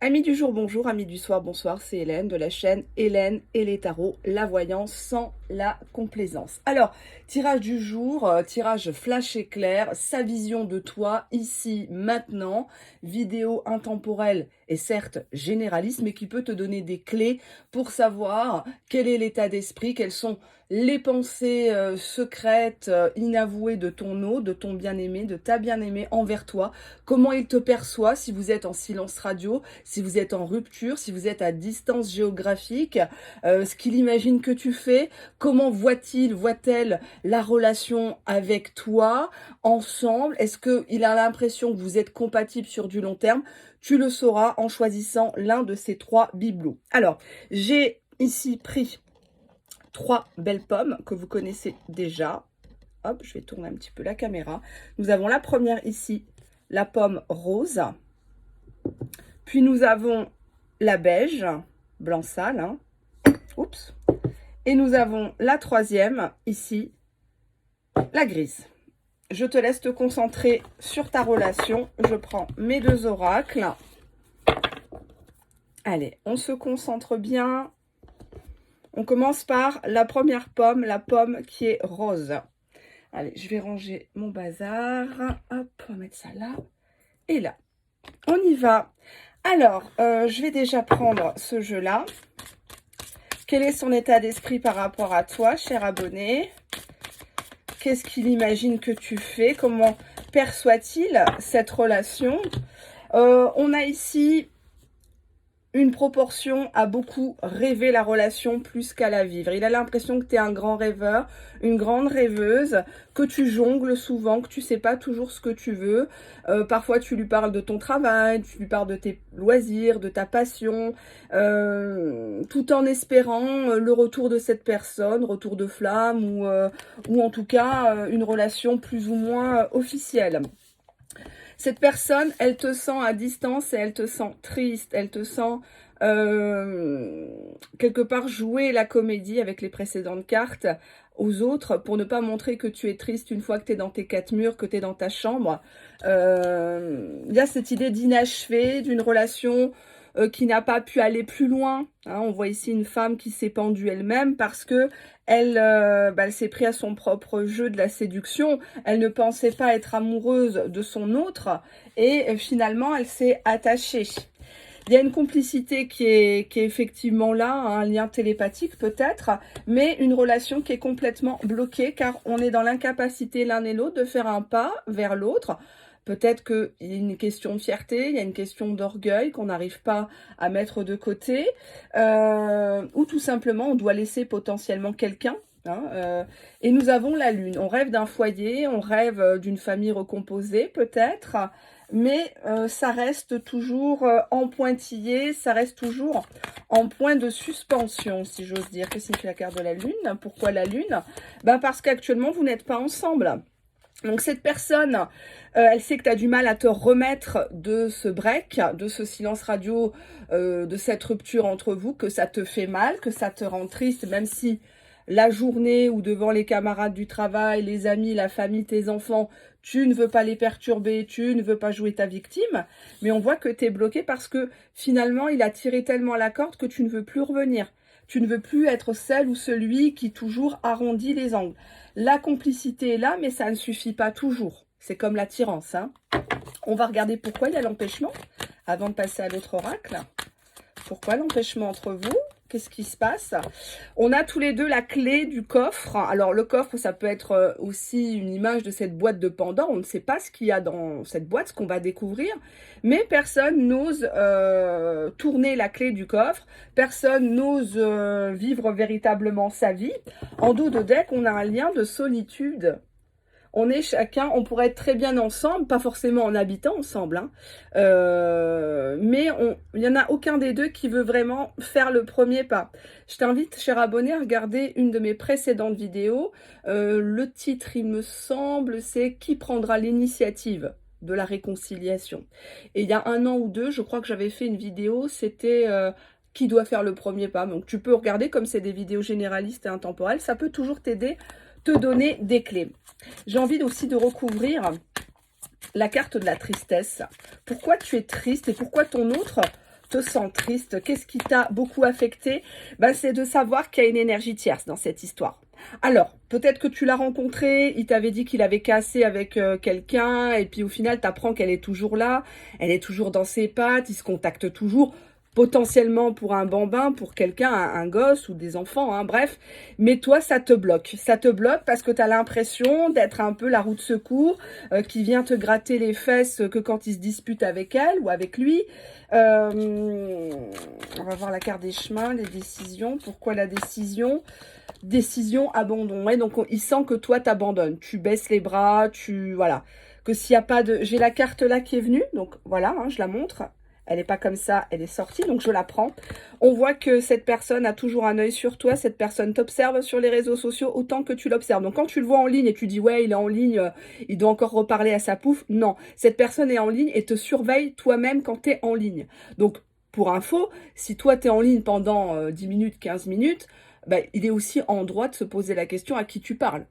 Amis du jour, bonjour, amis du soir, bonsoir, c'est Hélène de la chaîne Hélène et les tarots, la voyance sans la complaisance. Alors, tirage du jour, tirage flash éclair, sa vision de toi, ici, maintenant, vidéo intemporelle et certes généraliste, mais qui peut te donner des clés pour savoir quel est l'état d'esprit, quelles sont les pensées secrètes, inavouées de ton hôte, de ton bien-aimé, de ta bien-aimée envers toi, comment il te perçoit si vous êtes en silence radio, si vous êtes en rupture, si vous êtes à distance géographique, ce qu'il imagine que tu fais, comment voit-il, voit-elle la relation avec toi, ensemble, est-ce qu'il a l'impression que vous êtes compatibles sur du long terme? Tu le sauras en choisissant l'un de ces trois bibelots. Alors, j'ai ici pris trois belles pommes que vous connaissez déjà. Hop, je vais tourner un petit peu la caméra. Nous avons la première ici, la pomme rose. Puis nous avons la beige, blanc sale. Hein. Oups. Et nous avons la troisième, ici, la grise. Je te laisse te concentrer sur ta relation. Je prends mes deux oracles. Allez, on se concentre bien. On commence par la première pomme, la pomme qui est rose. Allez, je vais ranger mon bazar. Hop, on va mettre ça là et là. On y va. Alors, je vais déjà prendre ce jeu-là. Quel est son état d'esprit par rapport à toi, cher abonné? Qu'est-ce qu'il imagine que tu fais? Comment perçoit-il cette relation? On a ici une proportion à beaucoup rêver la relation plus qu'à la vivre. Il a l'impression que tu es un grand rêveur, une grande rêveuse, que tu jongles souvent, que tu sais pas toujours ce que tu veux. Parfois, tu lui parles de ton travail, tu lui parles de tes loisirs, de ta passion, tout en espérant le retour de cette personne, retour de flamme ou en tout cas une relation plus ou moins officielle. Cette personne, elle te sent à distance et elle te sent triste, elle te sent quelque part jouer la comédie avec les précédentes cartes aux autres pour ne pas montrer que tu es triste une fois que tu es dans tes quatre murs, que tu es dans ta chambre. Il y a cette idée d'inachevé, d'une relation qui n'a pas pu aller plus loin. Hein, on voit ici une femme qui s'est pendue elle-même parce que elle s'est prise à son propre jeu de la séduction. Elle ne pensait pas être amoureuse de son autre et finalement elle s'est attachée. Il y a une complicité qui est effectivement là, hein, un lien télépathique peut-être, mais une relation qui est complètement bloquée car on est dans l'incapacité l'un et l'autre de faire un pas vers l'autre. Peut-être qu'il y a une question de fierté, il y a une question d'orgueil qu'on n'arrive pas à mettre de côté, ou tout simplement on doit laisser potentiellement quelqu'un. Hein, et nous avons la lune. On rêve d'un foyer, on rêve d'une famille recomposée peut-être, mais ça reste toujours en pointillé, ça reste toujours en point de suspension, si j'ose dire. Que signifie la carte de la lune? Pourquoi la lune? Ben parce qu'actuellement, vous n'êtes pas ensemble. Donc cette personne, elle sait que tu as du mal à te remettre de ce break, de ce silence radio, de cette rupture entre vous, que ça te fait mal, que ça te rend triste, même si la journée ou devant les camarades du travail, les amis, la famille, tes enfants, tu ne veux pas les perturber, tu ne veux pas jouer ta victime, mais on voit que tu es bloqué parce que finalement, il a tiré tellement la corde que tu ne veux plus revenir. Tu ne veux plus être celle ou celui qui toujours arrondit les angles. La complicité est là, mais ça ne suffit pas toujours. C'est comme l'attirance. Hein. On va regarder pourquoi il y a l'empêchement avant de passer à l'autre oracle. Pourquoi l'empêchement entre vous? Qu'est-ce qui se passe? On a tous les deux la clé du coffre. Alors, le coffre, ça peut être aussi une image de cette boîte de Pandore. On ne sait pas ce qu'il y a dans cette boîte, ce qu'on va découvrir. Mais personne n'ose tourner la clé du coffre. Personne n'ose vivre véritablement sa vie. En dos de deck, on a un lien de solitude. On est chacun, on pourrait être très bien ensemble, pas forcément en habitant ensemble, hein, mais il n'y en a aucun des deux qui veut vraiment faire le premier pas. Je t'invite, cher abonné, à regarder une de mes précédentes vidéos. Le titre, il me semble, c'est « Qui prendra l'initiative ?» de la réconciliation. Et il y a 1 an ou 2, je crois que j'avais fait une vidéo, c'était qui doit faire le premier pas. Donc tu peux regarder, comme c'est des vidéos généralistes et intemporelles, ça peut toujours t'aider, te donner des clés. J'ai envie aussi de recouvrir la carte de la tristesse. Pourquoi tu es triste et pourquoi ton autre te sens triste. Qu'est-ce qui t'a beaucoup affecté? C'est de savoir qu'il y a une énergie tierce dans cette histoire. Alors, peut-être que tu l'as rencontré, il t'avait dit qu'il avait cassé avec quelqu'un, et puis au final, tu apprends qu'elle est toujours là, elle est toujours dans ses pattes, ils se contactent toujours, potentiellement pour un bambin, pour quelqu'un, un gosse ou des enfants, hein, bref. Mais toi, ça te bloque. Ça te bloque parce que tu as l'impression d'être un peu la roue de secours qui vient te gratter les fesses que quand il se dispute avec elle ou avec lui. On va voir la carte des chemins, les décisions. Pourquoi la décision? Décision, abandon. Ouais, donc il sent que toi, t'abandonnes. Tu baisses les bras, voilà. Que s'il n'y a pas de... J'ai la carte là qui est venue, donc voilà, hein, je la montre. Elle n'est pas comme ça, elle est sortie, donc je la prends. On voit que cette personne a toujours un œil sur toi, cette personne t'observe sur les réseaux sociaux autant que tu l'observes. Donc quand tu le vois en ligne et tu dis « ouais, il est en ligne, il doit encore reparler à sa pouffe », non, cette personne est en ligne et te surveille toi-même quand tu es en ligne. Donc, pour info, si toi tu es en ligne pendant 10 minutes, 15 minutes, il est aussi en droit de se poser la question à qui tu parles.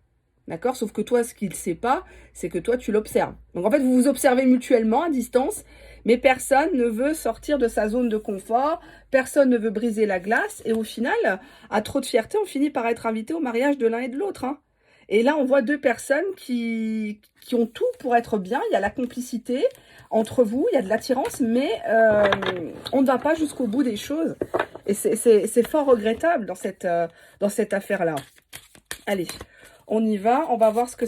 D'accord? Sauf que toi, ce qu'il ne sait pas, c'est que toi, tu l'observes. Donc, en fait, vous vous observez mutuellement à distance, mais personne ne veut sortir de sa zone de confort, personne ne veut briser la glace, et au final, à trop de fierté, on finit par être invité au mariage de l'un et de l'autre. Hein. Et là, on voit deux personnes qui ont tout pour être bien. Il y a la complicité entre vous, il y a de l'attirance, mais on ne va pas jusqu'au bout des choses. Et c'est fort regrettable dans cette affaire-là. Allez, on y va, on va voir ce que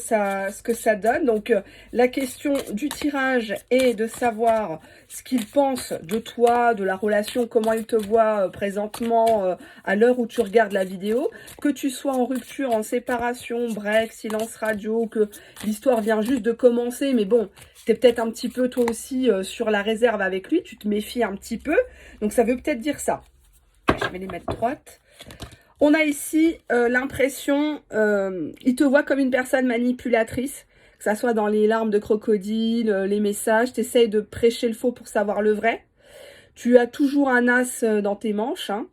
ça donne. Donc, la question du tirage est de savoir ce qu'il pense de toi, de la relation, comment il te voit présentement à l'heure où tu regardes la vidéo. Que tu sois en rupture, en séparation, break, silence radio, que l'histoire vient juste de commencer, mais bon, tu es peut-être un petit peu toi aussi sur la réserve avec lui, tu te méfies un petit peu. Donc, ça veut peut-être dire ça. Je vais les mettre droites. On a ici l'impression, il te voit comme une personne manipulatrice, que ça soit dans les larmes de crocodile, les messages, tu essayes de prêcher le faux pour savoir le vrai. Tu as toujours un as dans tes manches, hein,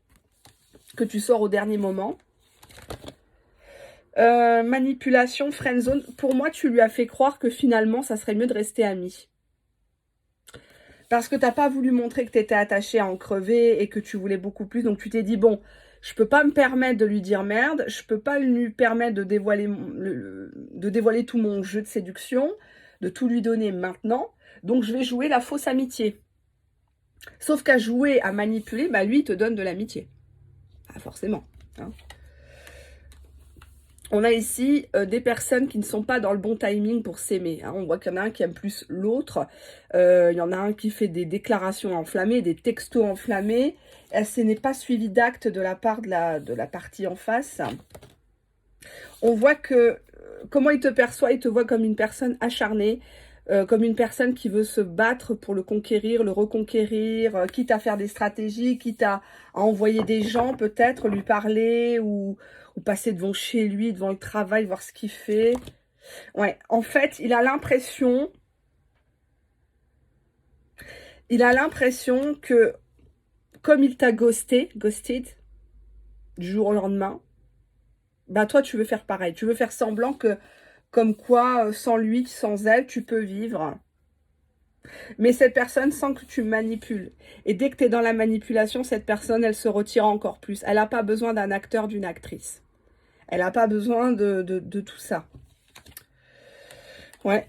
que tu sors au dernier moment. Manipulation, friendzone, pour moi tu lui as fait croire que finalement ça serait mieux de rester amis. Parce que tu n'as pas voulu montrer que tu étais attaché à en crever et que tu voulais beaucoup plus. Donc tu t'es dit, bon, je peux pas me permettre de lui dire merde. Je peux pas lui permettre de dévoiler tout mon jeu de séduction, de tout lui donner maintenant. Donc je vais jouer la fausse amitié. Sauf qu'à jouer, à manipuler, lui, il te donne de l'amitié. Ah, forcément. Hein. On a ici des personnes qui ne sont pas dans le bon timing pour s'aimer. Hein. On voit qu'il y en a un qui aime plus l'autre. Il y en a un qui fait des déclarations enflammées, des textos enflammés. Ce n'est pas suivi d'acte de la part de la partie en face. On voit que, comment il te perçoit, il te voit comme une personne acharnée, comme une personne qui veut se battre pour le conquérir, le reconquérir, quitte à faire des stratégies, quitte à envoyer des gens peut-être, lui parler ou passer devant chez lui, devant le travail, voir ce qu'il fait. Ouais, en fait, il a l'impression que, comme il t'a ghosted, du jour au lendemain, toi, tu veux faire pareil. Tu veux faire semblant que, comme quoi, sans lui, sans elle, tu peux vivre. Mais cette personne sent que tu manipules. Et dès que tu es dans la manipulation, cette personne, elle se retire encore plus. Elle n'a pas besoin d'un acteur, d'une actrice. Elle n'a pas besoin de tout ça. Ouais,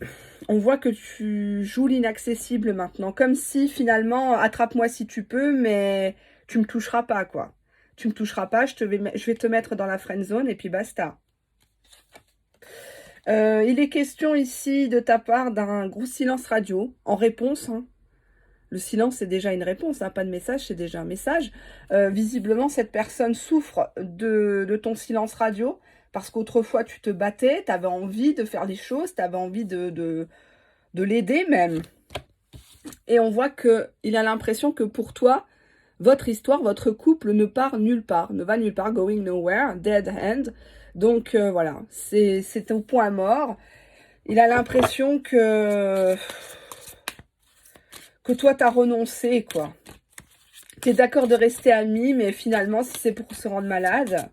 on voit que tu joues l'inaccessible maintenant. Comme si, finalement, attrape-moi si tu peux, mais tu me toucheras pas, quoi. Tu me toucheras pas, je vais te mettre dans la friend zone et puis basta. Il est question ici de ta part d'un gros silence radio en réponse. Hein. Le silence, c'est déjà une réponse, hein, pas de message, c'est déjà un message. Visiblement, cette personne souffre de ton silence radio parce qu'autrefois, tu te battais, tu avais envie de faire les choses, tu avais envie de l'aider même. Et on voit qu'il a l'impression que pour toi, votre histoire, votre couple ne part nulle part, ne va nulle part, going nowhere, dead end. Donc voilà, c'est au point mort. Il a l'impression que toi, t'as renoncé, quoi. T'es d'accord de rester ami, mais finalement, si c'est pour se rendre malade.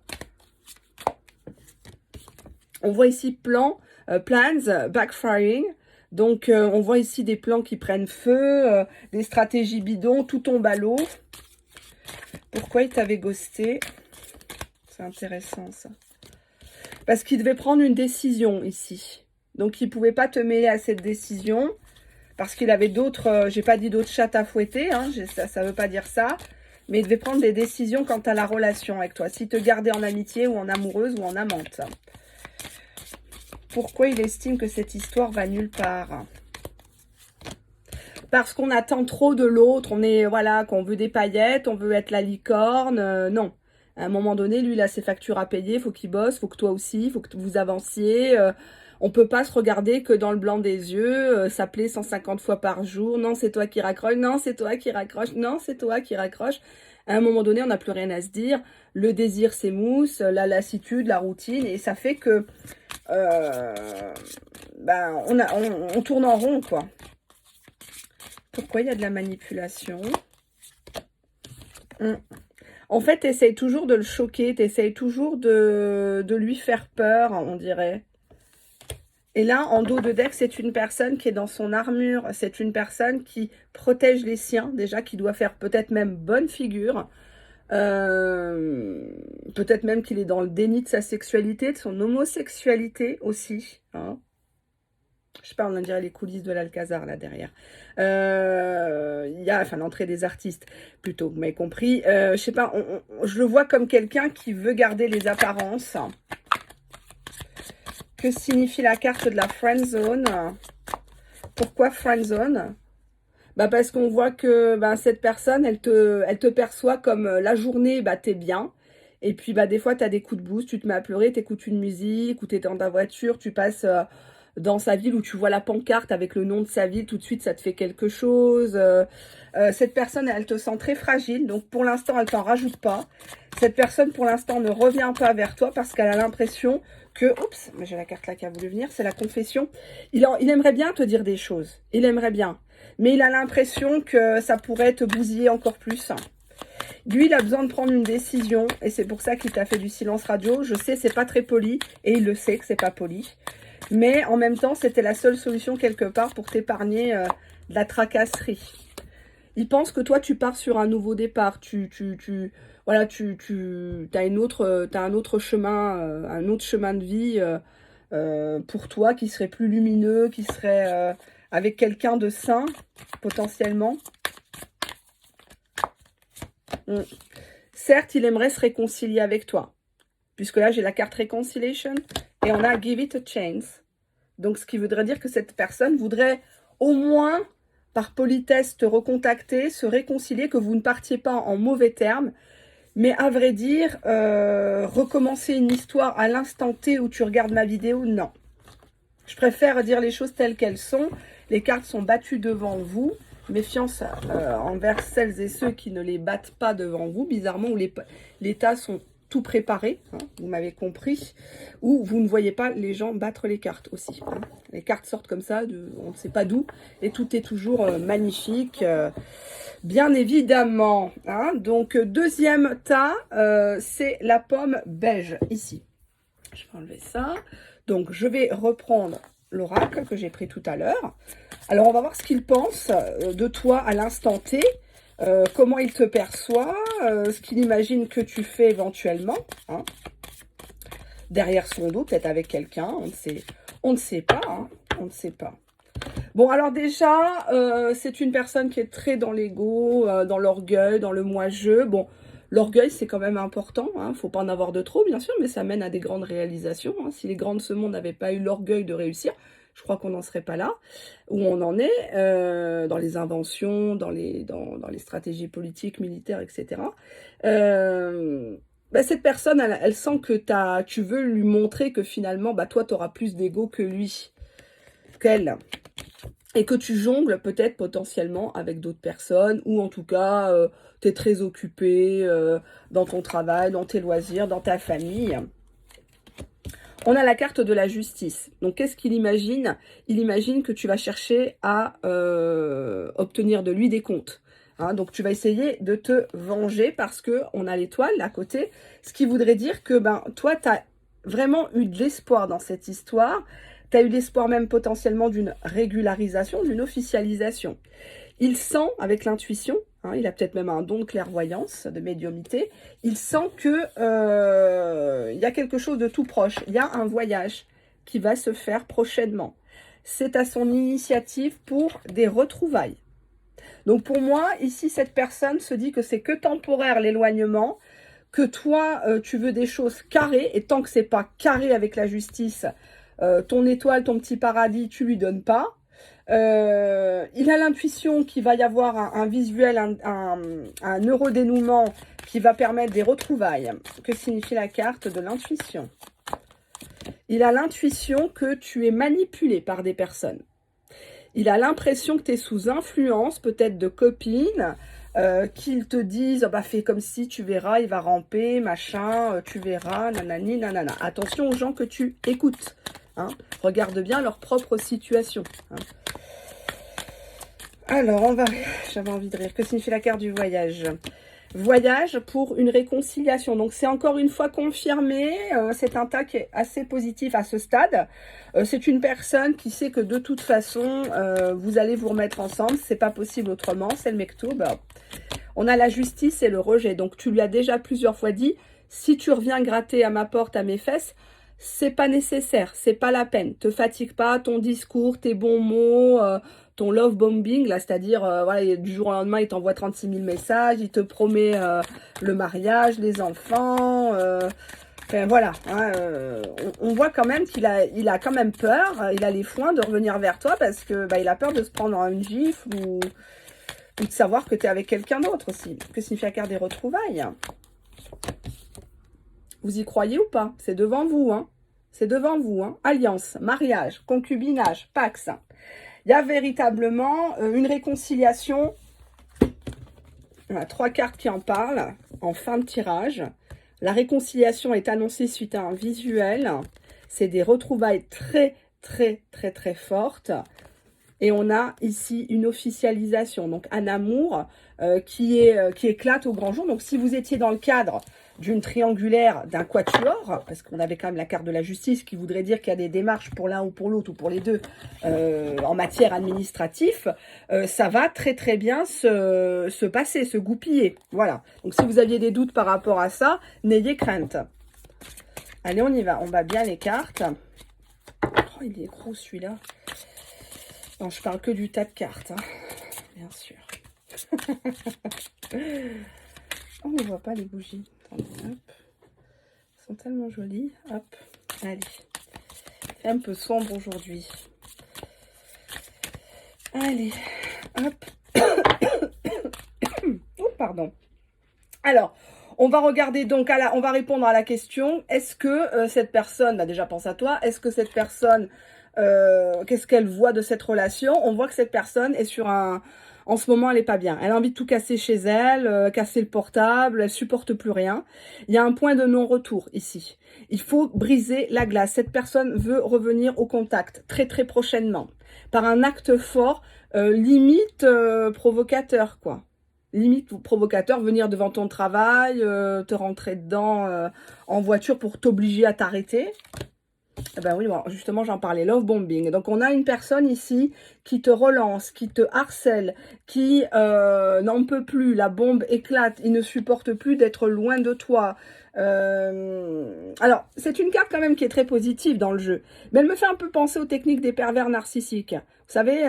On voit ici plans, backfiring. Donc, on voit ici des plans qui prennent feu, des stratégies bidons, tout tombe à l'eau. Pourquoi il t'avait ghosté? C'est intéressant, ça. Parce qu'il devait prendre une décision ici. Donc, il ne pouvait pas te mêler à cette décision. Parce qu'il avait d'autres, j'ai pas dit d'autres chattes à fouetter, hein, ça ne veut pas dire ça. Mais il devait prendre des décisions quant à la relation avec toi. S'il te gardait en amitié ou en amoureuse ou en amante. Pourquoi il estime que cette histoire va nulle part? Parce qu'on attend trop de l'autre, on est, voilà, qu'on veut des paillettes, on veut être la licorne, non. À un moment donné, lui, il a ses factures à payer, il faut qu'il bosse, il faut que toi aussi, il faut que vous avanciez. On peut pas se regarder que dans le blanc des yeux, s'appeler 150 fois par jour. Non, c'est toi qui raccroche, non, c'est toi qui raccroche, non, c'est toi qui raccroche. À un moment donné, on n'a plus rien à se dire. Le désir s'émousse, la lassitude, la routine, et ça fait que ben, on tourne en rond, quoi. Pourquoi il y a de la manipulation? En fait, tu essayes toujours de le choquer, tu essayes toujours de lui faire peur, on dirait. Et là, en dos de deck, c'est une personne qui est dans son armure. C'est une personne qui protège les siens, déjà, qui doit faire peut-être même bonne figure. Peut-être même qu'il est dans le déni de sa sexualité, de son homosexualité aussi. Hein. Je sais pas, on dirait les coulisses de l'Alcazar, là, derrière. Il y a, enfin, l'entrée des artistes, plutôt, vous m'avez compris. Je sais pas, je le vois comme quelqu'un qui veut garder les apparences. Que signifie la carte de la friend zone? Pourquoi friend zone? Bah parce qu'on voit que bah, cette personne, elle te perçoit comme la journée, bah t'es bien. Et puis bah des fois, tu as des coups de boost, tu te mets à pleurer, tu écoutes une musique, ou tu es dans ta voiture, tu passes dans sa ville où tu vois la pancarte avec le nom de sa ville, tout de suite, ça te fait quelque chose. Cette personne, elle te sent très fragile, donc pour l'instant, elle t'en rajoute pas. Cette personne, pour l'instant, ne revient pas vers toi parce qu'elle a l'impression que... Oups, j'ai la carte là qui a voulu venir, c'est la confession. Il aimerait bien te dire des choses, il aimerait bien. Mais il a l'impression que ça pourrait te bousiller encore plus. Lui, il a besoin de prendre une décision et c'est pour ça qu'il t'a fait du silence radio. Je sais, c'est pas très poli et il le sait que c'est pas poli. Mais en même temps, c'était la seule solution quelque part pour t'épargner de la tracasserie. Il pense que toi, tu pars sur un nouveau départ. Voilà, tu as un autre chemin de vie pour toi qui serait plus lumineux, qui serait avec quelqu'un de sain, potentiellement. Certes, il aimerait se réconcilier avec toi. Puisque là, j'ai la carte Reconciliation et on a Give it a chance. Donc, ce qui voudrait dire que cette personne voudrait au moins, par politesse, te recontacter, se réconcilier, que vous ne partiez pas en mauvais termes. Mais à vrai dire, recommencer une histoire à l'instant T où tu regardes ma vidéo, non. Je préfère dire les choses telles qu'elles sont. Les cartes sont battues devant vous. Méfiance envers celles et ceux qui ne les battent pas devant vous. Bizarrement, où les tas sont tout préparé, hein, vous m'avez compris, ou vous ne voyez pas les gens battre les cartes aussi. Hein. Les cartes sortent comme ça, on ne sait pas d'où, et tout est toujours magnifique, bien évidemment. Hein. Donc, deuxième tas, c'est la pomme beige, ici. Je vais enlever ça. Donc, je vais reprendre l'oracle que j'ai pris tout à l'heure. Alors, on va voir ce qu'il pense de toi à l'instant T. Comment il te perçoit, ce qu'il imagine que tu fais éventuellement, hein. Derrière son dos, peut-être avec quelqu'un, on ne sait pas, hein, on ne sait pas. Bon, alors déjà, c'est une personne qui est très dans l'ego, dans l'orgueil, dans le moi-je. Bon, l'orgueil, c'est quand même important, hein, faut pas en avoir de trop, bien sûr, mais ça mène à des grandes réalisations. Hein. Si les grands de ce monde n'avaient pas eu l'orgueil de réussir, je crois qu'on n'en serait pas là, où on en est, dans les inventions, dans les stratégies politiques, militaires, etc. Bah, cette personne, elle sent que tu veux lui montrer que finalement, bah, toi, tu auras plus d'ego que lui, qu'elle. Et que tu jongles peut-être potentiellement avec d'autres personnes, ou en tout cas, tu es très occupé dans ton travail, dans tes loisirs, dans ta famille. On a la carte de la justice. Donc, qu'est-ce qu'il imagine? Il imagine que tu vas chercher à obtenir de lui des comptes. Hein, donc, tu vas essayer de te venger parce qu'on a l'étoile à côté. Ce qui voudrait dire que ben, toi, tu as vraiment eu de l'espoir dans cette histoire Tu as eu l'espoir même potentiellement d'une régularisation, d'une officialisation. Il sent, avec l'intuition, hein, il a peut-être même un don de clairvoyance, de médiumnité, il sent que y a quelque chose de tout proche. Il y a un voyage qui va se faire prochainement. C'est à son initiative pour des retrouvailles. Donc pour moi, ici, cette personne se dit que c'est que temporaire l'éloignement, que toi, tu veux des choses carrées, et tant que c'est pas carré avec la justice, ton étoile, ton petit paradis, tu lui donnes pas. Il a l'intuition qu'il va y avoir un visuel, un neurodénouement qui va permettre des retrouvailles. Que signifie la carte de l'intuition? Il a l'intuition que tu es manipulé par des personnes. Il a l'impression que tu es sous influence, peut-être de copines, qu'ils te disent oh, bah, fais comme si, tu verras, il va ramper, machin, tu verras, nanani, nanana. Attention aux gens que tu écoutes. Hein. Regarde bien leur propre situation. Hein. Alors, j'avais envie de rire. Que signifie la carte du voyage? Voyage pour une réconciliation. Donc, c'est encore une fois confirmé. C'est un tas qui est assez positif à ce stade. C'est une personne qui sait que de toute façon, vous allez vous remettre ensemble. C'est pas possible autrement. C'est le Mektoub. On a la justice et le rejet. Donc, tu lui as déjà plusieurs fois dit, si tu reviens gratter à ma porte, à mes fesses, c'est pas nécessaire. C'est pas la peine. Te fatigue pas. Ton discours, tes bons mots... ton love bombing, là, c'est-à-dire, voilà, du jour au lendemain, il t'envoie 36 000 messages, il te promet le mariage, les enfants, enfin, voilà, hein, on voit quand même qu'il a, il a quand même peur, il a les foins de revenir vers toi parce que bah, il a peur de se prendre une gifle ou de savoir que tu es avec quelqu'un d'autre aussi. Que signifie la carte des retrouvailles? Vous y croyez ou pas? C'est devant vous, hein. C'est devant vous, hein. Alliance, mariage, concubinage, pax. Il y a véritablement une réconciliation. On a 3 cartes qui en parlent en fin de tirage. La réconciliation est annoncée suite à un visuel. C'est des retrouvailles très, très, très, très fortes. Et on a ici une officialisation, donc un amour qui éclate au grand jour. Donc si vous étiez dans le cadre d'une triangulaire, d'un quatuor, parce qu'on avait quand même la carte de la justice qui voudrait dire qu'il y a des démarches pour l'un ou pour l'autre ou pour les deux en matière administrative, ça va très très bien se passer, se goupiller. Voilà. Donc si vous aviez des doutes par rapport à ça, n'ayez crainte. Allez, on y va. On bat bien les cartes. Oh, il est gros celui-là. Non, je parle que du tas de cartes, hein. Bien sûr. Oh, on ne voit pas les bougies. Attendez, hop. Elles sont tellement jolies. Hop, allez. C'est un peu sombre aujourd'hui. Allez, hop. Oh, pardon. Alors, on va regarder donc, on va répondre à la question. Est-ce que cette personne, bah déjà pense à toi, est-ce que cette personne... qu'est-ce qu'elle voit de cette relation? On voit que cette personne est sur un... En ce moment, elle n'est pas bien. Elle a envie de tout casser chez elle, casser le portable, elle supporte plus rien. Il y a un point de non-retour ici. Il faut briser la glace. Cette personne veut revenir au contact très très prochainement. Par un acte fort, limite provocateur, quoi. Limite provocateur, venir devant ton travail, te rentrer dedans en voiture pour t'obliger à t'arrêter. Eh ben oui, bon, justement, j'en parlais, love bombing. Donc, on a une personne ici qui te relance, qui te harcèle, qui n'en peut plus. La bombe éclate, il ne supporte plus d'être loin de toi. Alors, c'est une carte quand même qui est très positive dans le jeu. Mais elle me fait un peu penser aux techniques des pervers narcissiques. Vous savez,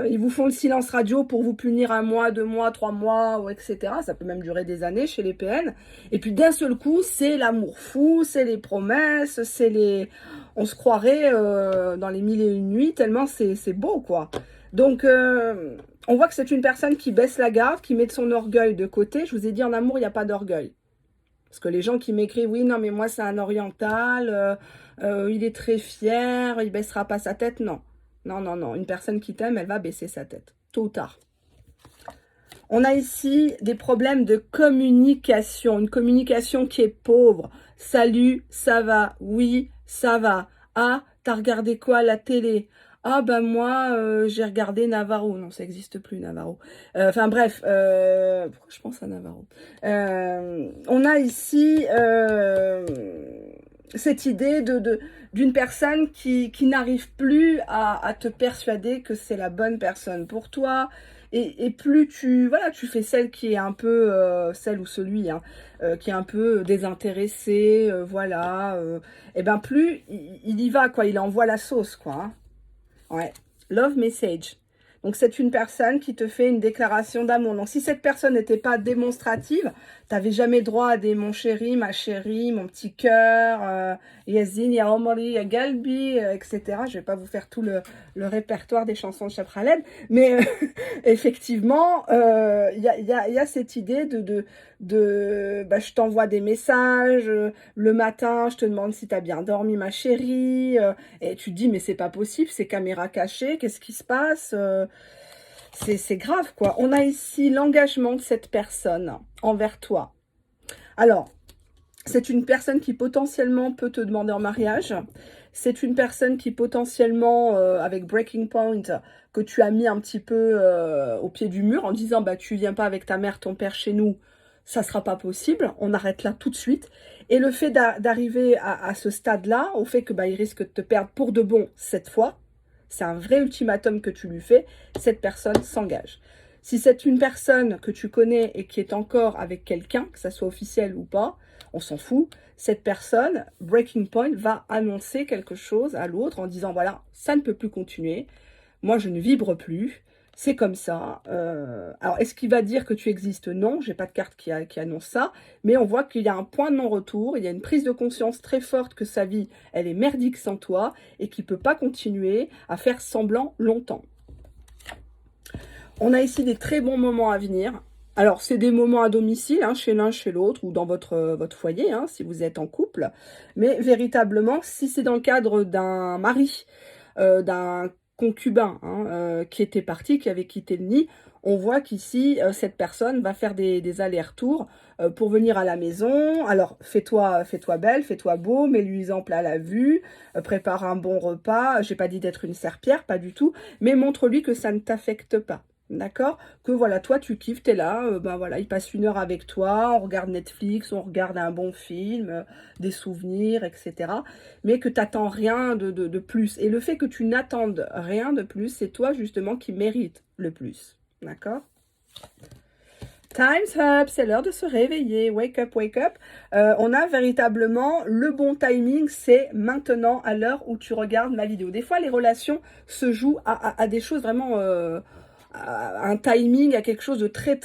ils vous font le silence radio pour vous punir 1 mois, 2 mois, 3 mois, etc. Ça peut même durer des années chez les PN. Et puis d'un seul coup, c'est l'amour fou, c'est les promesses, c'est les... On se croirait dans les 1001 nuits, tellement c'est beau, quoi. Donc, on voit que c'est une personne qui baisse la garde, qui met de son orgueil de côté. Je vous ai dit, en amour, il n'y a pas d'orgueil. Parce que les gens qui m'écrivent, oui, non, mais moi, c'est un oriental, il est très fier, il baissera pas sa tête. Non, non, non, non. Une personne qui t'aime, elle va baisser sa tête, tôt ou tard. On a ici des problèmes de communication, une communication qui est pauvre. Salut, ça va? Oui, ça va. Ah, t'as regardé quoi à la télé? Ah ben moi, j'ai regardé Navarro. Non, ça n'existe plus, Navarro. Enfin bref, pourquoi je pense à Navarro? On a ici cette idée d'une personne qui n'arrive plus à te persuader que c'est la bonne personne pour toi. Et plus voilà, tu fais celle qui est un peu, celle ou celui, hein, qui est un peu désintéressé, voilà, et ben plus il y va, quoi, il envoie la sauce, quoi. Hein. Ouais, love message. Donc, c'est une personne qui te fait une déclaration d'amour. Donc, si cette personne n'était pas démonstrative, tu n'avais jamais droit à des mon chéri, ma chérie, mon petit cœur, Yazin, Ya Omari, Ya Galbi, etc. Je ne vais pas vous faire tout le répertoire des chansons de Cheb Khaled, mais effectivement, y a cette idée bah, je t'envoie des messages, le matin, je te demande si tu as bien dormi, ma chérie, et tu te dis, mais c'est pas possible, c'est caméra cachée, qu'est-ce qui se passe c'est grave, quoi. On a ici l'engagement de cette personne envers toi. Alors, c'est une personne qui potentiellement peut te demander en mariage. C'est une personne qui potentiellement, avec Breaking Point, que tu as mis un petit peu au pied du mur en disant, bah tu viens pas avec ta mère, ton père chez nous, ça sera pas possible. On arrête là tout de suite. Et le fait d'arriver à ce stade-là, au fait que bah, il risque de te perdre pour de bon cette fois, c'est un vrai ultimatum que tu lui fais, cette personne s'engage. Si c'est une personne que tu connais et qui est encore avec quelqu'un, que ça soit officiel ou pas, on s'en fout, cette personne, Breaking Point, va annoncer quelque chose à l'autre en disant, voilà, ça ne peut plus continuer, moi je ne vibre plus, c'est comme ça. Alors, est-ce qu'il va dire que tu existes? Non, j'ai pas de carte qui annonce ça, mais on voit qu'il y a un point de non-retour, il y a une prise de conscience très forte que sa vie, elle est merdique sans toi, et qu'il ne peut pas continuer à faire semblant longtemps. On a ici des très bons moments à venir. Alors, c'est des moments à domicile, hein, chez l'un, chez l'autre, ou dans votre foyer, hein, si vous êtes en couple. Mais véritablement, si c'est dans le cadre d'un mari, d'un concubin qui était parti, qui avait quitté le nid, on voit qu'ici, cette personne va faire des allers-retours pour venir à la maison. Alors, fais-toi belle, fais-toi beau, mets l'huile plat à la vue, prépare un bon repas. J'ai pas dit d'être une serpillère, pas du tout, mais montre-lui que ça ne t'affecte pas. D'accord? Que voilà, toi tu kiffes, t'es là, ben voilà, il passe 1 heure avec toi, on regarde Netflix, on regarde un bon film, des souvenirs, etc. Mais que t'attends rien de plus. Et le fait que tu n'attendes rien de plus, c'est toi justement qui mérites le plus. D'accord? Time's up, c'est l'heure de se réveiller. Wake up, wake up. On a véritablement le bon timing, c'est maintenant, à l'heure où tu regardes ma vidéo. Des fois, les relations se jouent à des choses vraiment... un timing, à quelque chose de très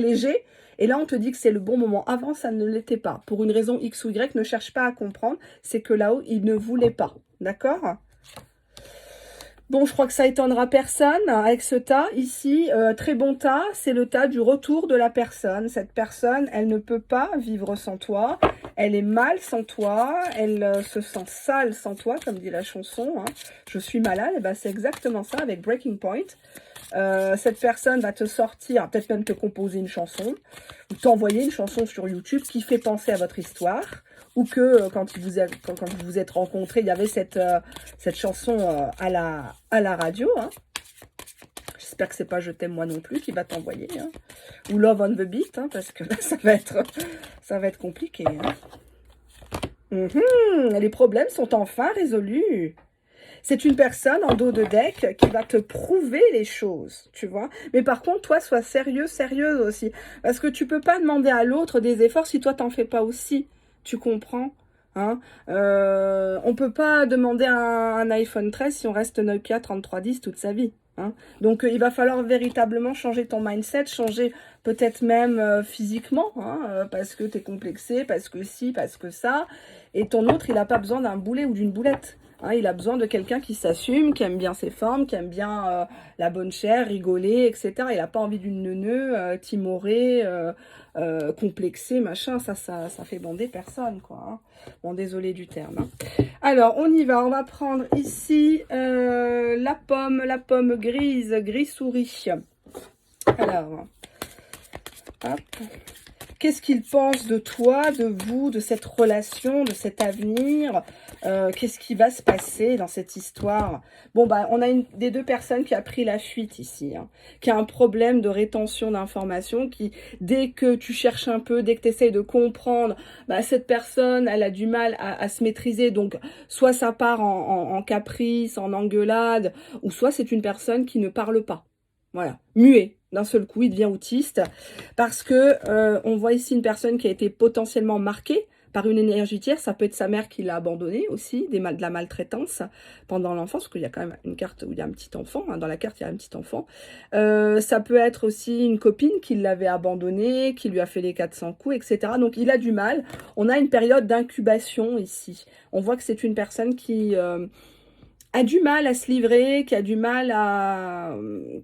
léger. Et là, on te dit que c'est le bon moment. Avant, ça ne l'était pas. Pour une raison X ou Y, ne cherche pas à comprendre. C'est que là-haut, il ne voulait pas. D'accord ? Bon, je crois que ça étonnera personne avec ce tas ici. Très bon tas, c'est le tas du retour de la personne. Cette personne, elle ne peut pas vivre sans toi. Elle est mal sans toi. Elle se sent sale sans toi, comme dit la chanson. Hein. Je suis malade. Et ben, c'est exactement ça avec Breaking Point. Cette personne va te sortir, peut-être même te composer une chanson, ou t'envoyer une chanson sur YouTube qui fait penser à votre histoire, ou que quand vous vous êtes rencontrés, il y avait cette chanson à la radio. Hein. J'espère que c'est pas Je t'aime moi non plus qui va t'envoyer, hein. Ou Love on the Beat, hein, parce que là, ça va être compliqué. Hein. Les problèmes sont enfin résolus. C'est une personne en dos de deck qui va te prouver les choses, tu vois. Mais par contre, toi, sois sérieux, sérieuse aussi. Parce que tu peux pas demander à l'autre des efforts si toi, t'en fais pas aussi. Tu comprends, hein? On peut pas demander un iPhone 13 si on reste Nokia 3310 toute sa vie. Hein. Donc, il va falloir véritablement changer ton mindset, changer peut-être même physiquement, hein, parce que tu es complexé, parce que si, parce que ça. Et ton autre, il n'a pas besoin d'un boulet ou d'une boulette. Hein, il a besoin de quelqu'un qui s'assume, qui aime bien ses formes, qui aime bien la bonne chair, rigoler, etc. Il n'a pas envie d'une neuneu timorée, complexée, machin. Ça fait bander personne, quoi. Hein. Bon, désolé du terme. Hein. Alors, on y va. On va prendre ici la pomme grise, gris souris. Alors, hop. Qu'est-ce qu'il pense de toi, de vous, de cette relation, de cet avenir? Qu'est-ce qui va se passer dans cette histoire? Bon, bah, on a une des deux personnes qui a pris la fuite ici, hein, qui a un problème de rétention d'informations, qui, dès que tu cherches un peu, dès que tu essayes de comprendre, bah, cette personne, elle a du mal à se maîtriser. Donc, soit ça part en caprice, en engueulade, ou soit c'est une personne qui ne parle pas. Voilà, muet. D'un seul coup, il devient autiste parce que on voit ici une personne qui a été potentiellement marquée par une énergie tierce. Ça peut être sa mère qui l'a abandonné aussi, de la maltraitance pendant l'enfance, parce qu'il y a quand même une carte où il y a un petit enfant. Hein, dans la carte, il y a un petit enfant. Ça peut être aussi une copine qui l'avait abandonné, qui lui a fait les 400 coups, etc. Donc, il a du mal. On a une période d'incubation ici. On voit que c'est une personne qui a du mal à se livrer, qui a du mal à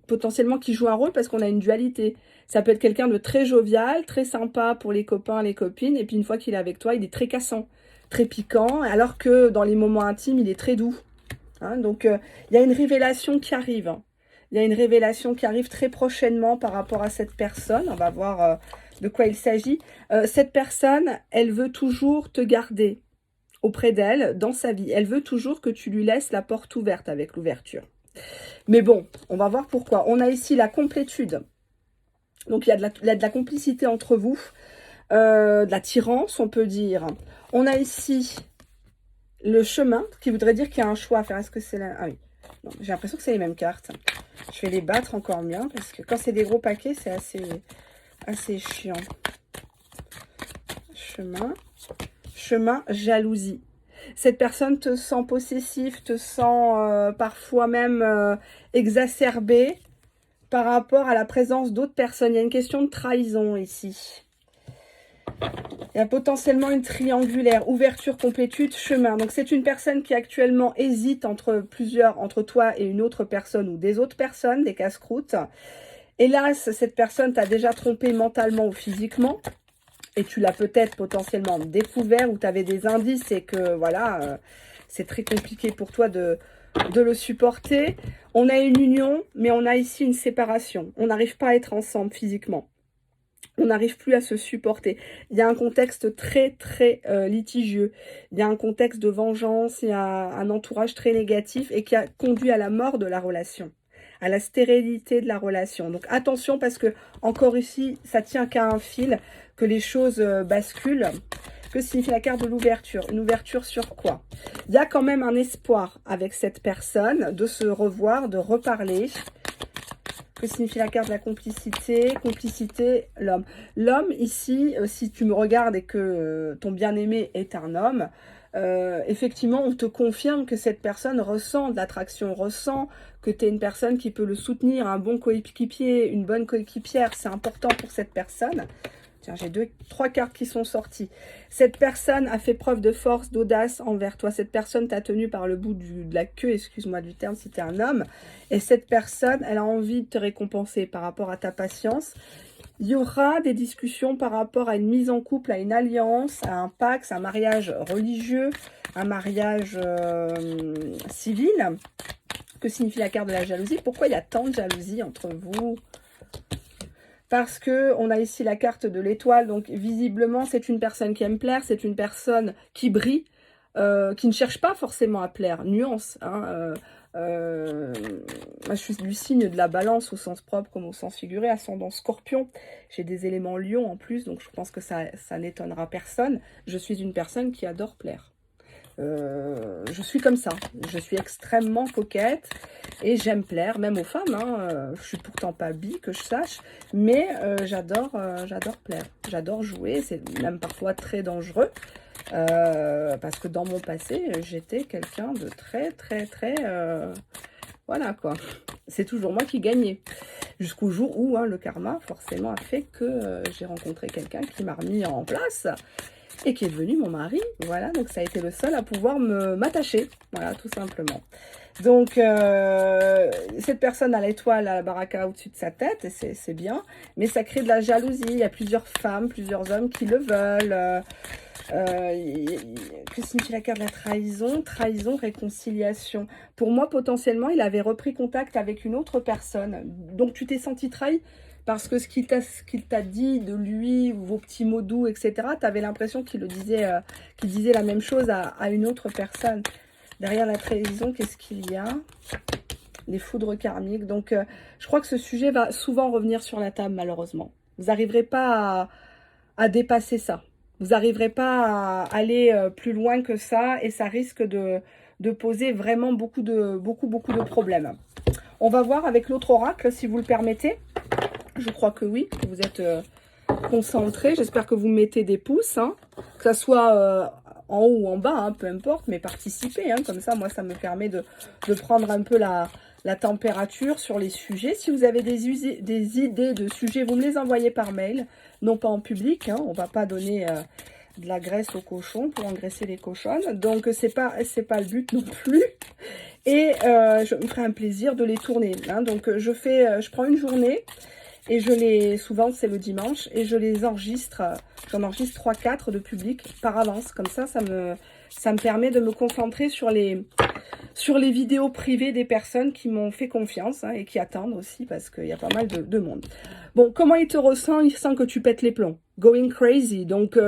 potentiellement qui joue un rôle parce qu'on a une dualité. Ça peut être quelqu'un de très jovial, très sympa pour les copains, les copines, et puis une fois qu'il est avec toi, il est très cassant, très piquant, alors que dans les moments intimes, il est très doux. Hein, donc, il y a une révélation qui arrive. Hein. Il y a une révélation qui arrive très prochainement par rapport à cette personne. On va voir de quoi il s'agit. Cette personne, elle veut toujours te garder auprès d'elle, dans sa vie. Elle veut toujours que tu lui laisses la porte ouverte avec l'ouverture. Mais bon, on va voir pourquoi. On a ici la complétude. Donc, il y a de la complicité entre vous, de l'attirance, on peut dire. On a ici le chemin, qui voudrait dire qu'il y a un choix à faire. Est-ce que c'est là? Ah oui. J'ai l'impression que c'est les mêmes cartes. Je vais les battre encore mieux, parce que quand c'est des gros paquets, c'est assez chiant. Chemin, jalousie. Cette personne te sent possessif, te sent parfois même exacerbé par rapport à la présence d'autres personnes. Il y a une question de trahison ici. Il y a potentiellement une triangulaire, ouverture, complétude, chemin. Donc c'est une personne qui actuellement hésite entre toi et une autre personne ou des autres personnes, des casse-croûtes. Hélas, cette personne t'a déjà trompé mentalement ou physiquement. Et tu l'as peut-être potentiellement découvert ou tu avais des indices et que voilà, c'est très compliqué pour toi de le supporter. On a une union, mais on a ici une séparation. On n'arrive pas à être ensemble physiquement. On n'arrive plus à se supporter. Il y a un contexte très, très litigieux. Il y a un contexte de vengeance, il y a un entourage très négatif et qui a conduit à la mort de la relation, à la stérilité de la relation. Donc attention parce que, encore ici, ça tient qu'à un fil, que les choses basculent. Que signifie la carte de l'ouverture? Une ouverture sur quoi? Il y a quand même un espoir avec cette personne de se revoir, de reparler. Que signifie la carte de la complicité? Complicité, l'homme. L'homme, ici, si tu me regardes et que ton bien-aimé est un homme, effectivement, on te confirme que cette personne ressent de l'attraction, ressent que tu es une personne qui peut le soutenir, un bon coéquipier, une bonne coéquipière. C'est important pour cette personne. Tiens, j'ai trois cartes qui sont sorties. Cette personne a fait preuve de force, d'audace envers toi. Cette personne t'a tenu par le bout de la queue, excuse-moi du terme si tu es un homme. Et cette personne, elle a envie de te récompenser par rapport à ta patience. Il y aura des discussions par rapport à une mise en couple, à une alliance, à un pacte, un mariage religieux, un mariage civil. Que signifie la carte de la jalousie? Pourquoi il y a tant de jalousie entre vous? Parce que on a ici la carte de l'étoile, donc visiblement c'est une personne qui aime plaire, c'est une personne qui brille, qui ne cherche pas forcément à plaire, nuance. Hein, moi, je suis du signe de la balance au sens propre comme au sens figuré, ascendant scorpion. J'ai des éléments lion en plus, donc je pense que ça n'étonnera personne. Je suis une personne qui adore plaire. Je suis comme ça, je suis extrêmement coquette et j'aime plaire, même aux femmes, hein. Je suis pourtant pas bi, que je sache, mais j'adore plaire, j'adore jouer, c'est même parfois très dangereux, parce que dans mon passé, j'étais quelqu'un de très, voilà quoi, c'est toujours moi qui gagnais, jusqu'au jour où le karma, forcément, a fait que j'ai rencontré quelqu'un qui m'a remis en place, et qui est devenu mon mari, voilà, donc ça a été le seul à pouvoir m'attacher, voilà, tout simplement. Donc, cette personne a l'étoile, à la baraka au-dessus de sa tête, et c'est bien, mais ça crée de la jalousie, il y a plusieurs femmes, plusieurs hommes qui le veulent. Que signifie la carte de la trahison? Trahison, réconciliation. Pour moi, potentiellement, il avait repris contact avec une autre personne, donc tu t'es senti trahi, parce que ce qu'il t'a dit de lui, ou vos petits mots doux, etc., tu avais l'impression qu'il disait la même chose à une autre personne. Derrière la trahison, qu'est-ce qu'il y a? Les foudres karmiques. Donc, je crois que ce sujet va souvent revenir sur la table, malheureusement. Vous n'arriverez pas à dépasser ça. Vous n'arriverez pas à aller plus loin que ça, et ça risque de poser vraiment beaucoup de problèmes. On va voir avec l'autre oracle, si vous le permettez. Je crois que oui, que vous êtes concentrés. J'espère que vous mettez des pouces, hein, que ça soit en haut ou en bas, hein, peu importe, mais participez. Hein, comme ça, moi, ça me permet de prendre un peu la température sur les sujets. Si vous avez des idées de sujets, vous me les envoyez par mail, non pas en public. Hein, on ne va pas donner de la graisse aux cochons pour engraisser les cochonnes. Donc, c'est pas le but non plus. Et je me ferai un plaisir de les tourner. Hein. Donc, je prends une journée et souvent c'est le dimanche, et je les enregistre. J'en enregistre 3-4 de public par avance. Comme ça me permet de me concentrer sur les vidéos privées des personnes qui m'ont fait confiance, hein, et qui attendent aussi, parce qu'il y a pas mal de monde. Bon, comment il te ressent? Il sent que tu pètes les plombs. Going crazy. Donc,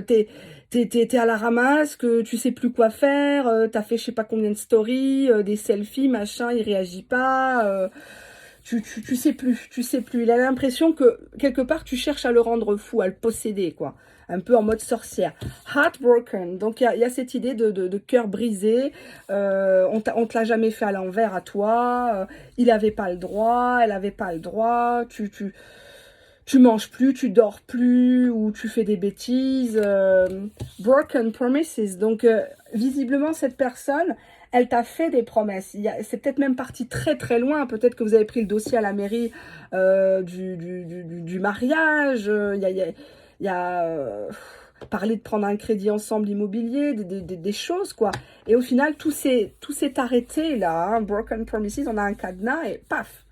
t'es à la ramasse, que tu sais plus quoi faire, t'as fait je sais pas combien de stories, des selfies, machin, il réagit pas, tu sais plus, Il a l'impression que, quelque part, tu cherches à le rendre fou, à le posséder, quoi. Un peu en mode sorcière. Heartbroken. Donc, il y a cette idée de cœur brisé. On te l'a jamais fait à l'envers à toi. Il avait pas le droit, elle avait pas le droit. Tu manges plus, tu dors plus, ou tu fais des bêtises. Broken promises. Donc, visiblement, cette personne, elle t'a fait des promesses. C'est peut-être même parti très très loin. Peut-être que vous avez pris le dossier à la mairie du mariage. Il y a parlé de prendre un crédit ensemble immobilier, des choses, quoi. Et au final, tout s'est arrêté, là. Hein. Broken promises, on a un cadenas et paf.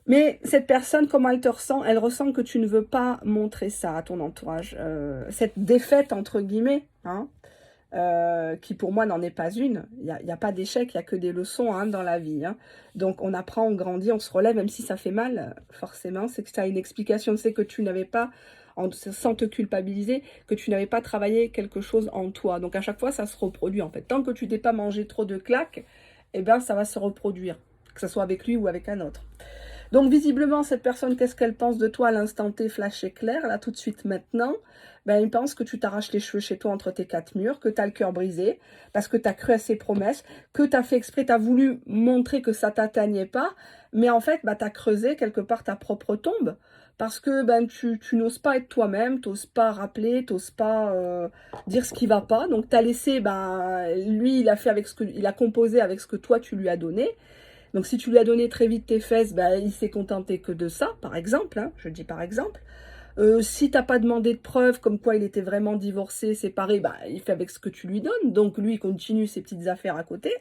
Mais cette personne, comment elle te ressent? Elle ressent que tu ne veux pas montrer ça à ton entourage. Cette défaite, entre guillemets, hein, qui pour moi n'en est pas une. Il n'y a pas d'échec, il n'y a que des leçons, hein, dans la vie. Hein. Donc on apprend, on grandit, on se relève, même si ça fait mal, forcément. C'est que ça a une explication, c'est que tu n'avais pas, sans te culpabiliser, que tu n'avais pas travaillé quelque chose en toi. Donc à chaque fois, ça se reproduit, en fait. Tant que tu t'es pas mangé trop de claques, eh ben, ça va se reproduire, que ce soit avec lui ou avec un autre. Donc, visiblement, cette personne, qu'est-ce qu'elle pense de toi à l'instant T, flash éclair, là, tout de suite, maintenant? Ben, il pense que tu t'arraches les cheveux chez toi entre tes quatre murs, que tu as le cœur brisé, parce que tu as cru à ses promesses, que tu as fait exprès, tu as voulu montrer que ça t'atteignait pas, mais en fait, ben, tu as creusé quelque part ta propre tombe, parce que ben, tu n'oses pas être toi-même, tu n'oses pas rappeler, tu n'oses pas dire ce qui va pas, donc tu as laissé, ben, lui, il a composé avec ce que toi, tu lui as donné. Donc, si tu lui as donné très vite tes fesses, bah, il s'est contenté que de ça, par exemple. Hein, je dis par exemple. Si tu n'as pas demandé de preuves comme quoi il était vraiment divorcé, séparé, bah, il fait avec ce que tu lui donnes. Donc, lui, il continue ses petites affaires à côté.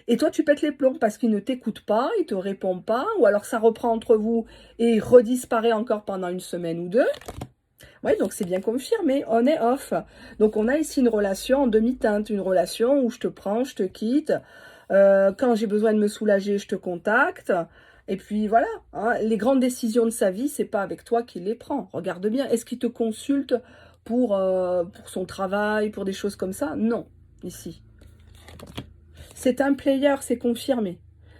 Et toi, tu pètes les plombs parce qu'il ne t'écoute pas, il ne te répond pas. Ou alors, ça reprend entre vous et il redisparaît encore pendant une semaine ou deux. Oui, donc c'est bien confirmé, on est off. Donc, on a ici une relation en demi-teinte. Une relation où je te prends, je te quitte. Quand j'ai besoin de me soulager, je te contacte. Et puis voilà, hein, les grandes décisions de sa vie, c'est pas avec toi qu'il les prend. Regarde bien, est-ce qu'il te consulte pour son travail, pour des choses comme ça? Non, ici. C'est un player, c'est confirmé.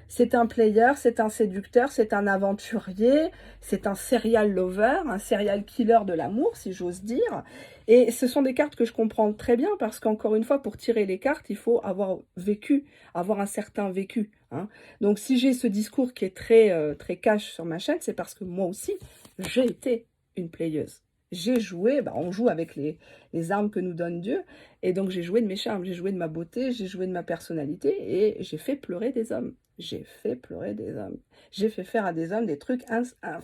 C'est un player, c'est un séducteur, c'est un aventurier, c'est un serial lover, un serial killer de l'amour, si j'ose dire. Et ce sont des cartes que je comprends très bien parce qu'encore une fois, pour tirer les cartes, il faut avoir vécu, avoir un certain vécu. Hein. Donc si j'ai ce discours qui est très cash sur ma chaîne, c'est parce que moi aussi, j'ai été une playeuse. J'ai joué, bah on joue avec les armes que nous donne Dieu, et donc j'ai joué de mes charmes, j'ai joué de ma beauté, j'ai joué de ma personnalité, et j'ai fait pleurer des hommes. J'ai fait pleurer des hommes. J'ai fait faire à des hommes des trucs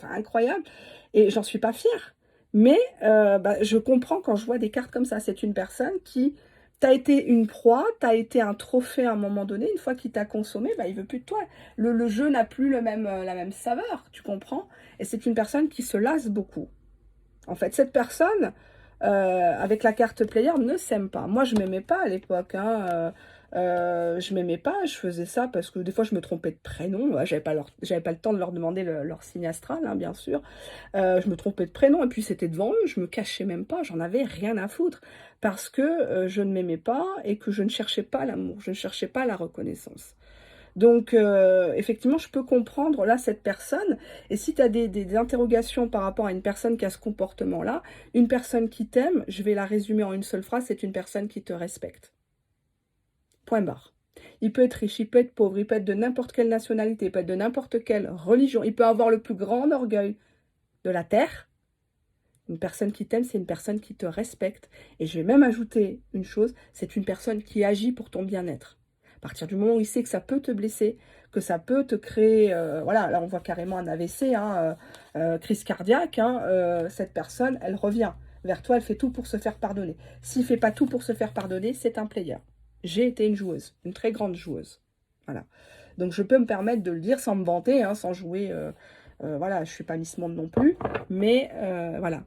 incroyables, et j'en suis pas fière. Mais bah, je comprends quand je vois des cartes comme ça. C'est une personne qui t'a été une proie, t'as été un trophée à un moment donné. Une fois qu'il t'a consommé, bah, il veut plus de toi. Le jeu n'a plus la même saveur, tu comprends? Et c'est une personne qui se lasse beaucoup. En fait, cette personne, avec la carte player, ne s'aime pas. Moi, je ne m'aimais pas à l'époque. Hein. Je m'aimais pas, je faisais ça parce que des fois je me trompais de prénom, j'avais pas le temps de leur demander leur signe astral, hein, bien sûr. Je me trompais de prénom et puis c'était devant eux, je me cachais même pas, j'en avais rien à foutre parce que je ne m'aimais pas et que je ne cherchais pas l'amour, je ne cherchais pas la reconnaissance. Donc, effectivement, je peux comprendre, là, cette personne. Et si tu as des interrogations par rapport à une personne qui a ce comportement-là, une personne qui t'aime, je vais la résumer en une seule phrase, c'est une personne qui te respecte. Point barre. Il peut être riche, il peut être pauvre, il peut être de n'importe quelle nationalité, il peut être de n'importe quelle religion, il peut avoir le plus grand orgueil de la terre. Une personne qui t'aime, c'est une personne qui te respecte. Et je vais même ajouter une chose, c'est une personne qui agit pour ton bien-être. À partir du moment où il sait que ça peut te blesser, que ça peut te créer, voilà, là on voit carrément un AVC, hein, crise cardiaque, hein, cette personne, elle revient vers toi, elle fait tout pour se faire pardonner. S'il ne fait pas tout pour se faire pardonner, c'est un player. J'ai été une joueuse, une très grande joueuse. Voilà. Donc je peux me permettre de le dire sans me vanter, hein, sans jouer, voilà, je ne suis pas Miss Monde non plus, mais voilà.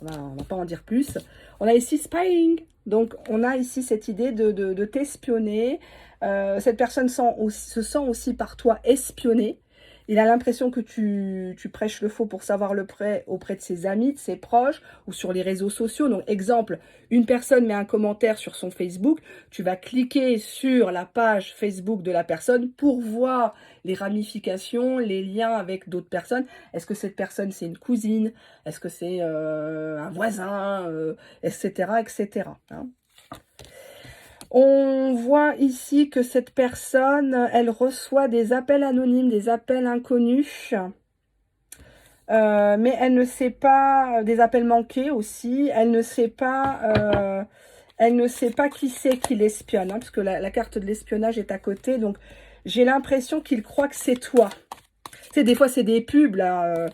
On va pas en dire plus. On a ici spying. Donc, on a ici cette idée de t'espionner. Cette personne se sent aussi par toi espionnée. Il a l'impression que tu prêches le faux pour savoir le prêt auprès de ses amis, de ses proches ou sur les réseaux sociaux. Donc, exemple, une personne met un commentaire sur son Facebook. Tu vas cliquer sur la page Facebook de la personne pour voir les ramifications, les liens avec d'autres personnes. Est-ce que cette personne, c'est une cousine? Est-ce que c'est un voisin, etc., etc. Hein. On voit ici que cette personne, elle reçoit des appels anonymes, des appels inconnus. Mais elle ne sait pas, des appels manqués aussi, elle ne sait pas qui c'est qui l'espionne, hein, parce que la carte de l'espionnage est à côté, donc j'ai l'impression qu'il croit que c'est toi. Tu sais, des fois c'est des pubs, là,